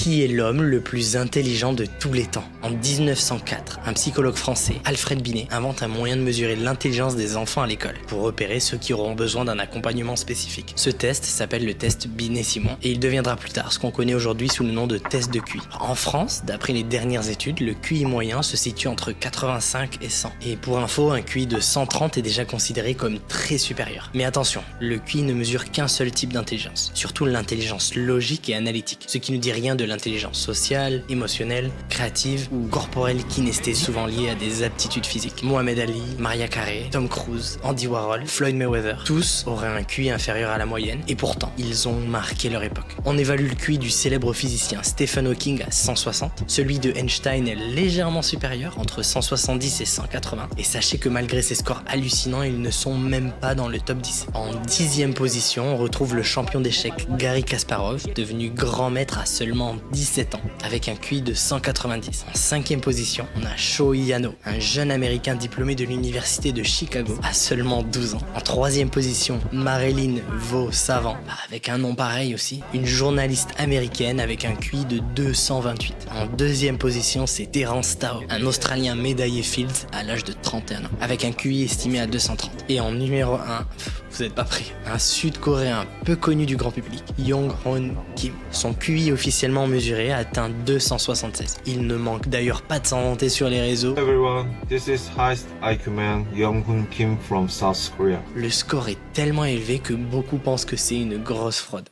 Qui est l'homme le plus intelligent de tous les temps? En 1904, un psychologue français, Alfred Binet, invente un moyen de mesurer l'intelligence des enfants à l'école pour repérer ceux qui auront besoin d'un accompagnement spécifique. Ce test s'appelle le test Binet-Simon et il deviendra plus tard ce qu'on connaît aujourd'hui sous le nom de test de QI. En France, d'après les dernières études, le QI moyen se situe entre 85 et 100. Et pour info, un QI de 130 est déjà considéré comme très supérieur. Mais attention, le QI ne mesure qu'un seul type d'intelligence, surtout l'intelligence logique et analytique, ce qui ne dit rien de l'intelligence sociale, émotionnelle, créative ou corporelle kinesthésique, souvent liée à des aptitudes physiques. Mohamed Ali, Mariah Carey, Tom Cruise, Andy Warhol, Floyd Mayweather, tous auraient un QI inférieur à la moyenne et pourtant, ils ont marqué leur époque. On évalue le QI du célèbre physicien Stephen Hawking à 160, celui de Einstein est légèrement supérieur, entre 170 et 180, et sachez que malgré ces scores hallucinants, ils ne sont même pas dans le top 10. En 10e position, on retrouve le champion d'échecs Garry Kasparov, devenu grand maître à seulement 17 ans, avec un QI de 190. En 5e position, on a Shohei Yano, un jeune américain diplômé de l'université de Chicago à seulement 12 ans. En 3e position, Marilyn Vos-Savant, avec un nom pareil aussi, une journaliste américaine avec un QI de 228. En 2e position, c'est Terence Tao, un Australien médaillé Fields à l'âge de 31 ans, avec un QI estimé à 230. Et en numéro 1, vous êtes pas prêts, un Sud-Coréen peu connu du grand public, Jong-Hoon Kim. Son QI officiellement mesuré atteint 276. Il ne manque d'ailleurs pas de s'en vanter sur les réseaux. Everyone, this is highest IQ man Jong-Hoon Kim from South Korea. Le score est tellement élevé que beaucoup pensent que c'est une grosse fraude.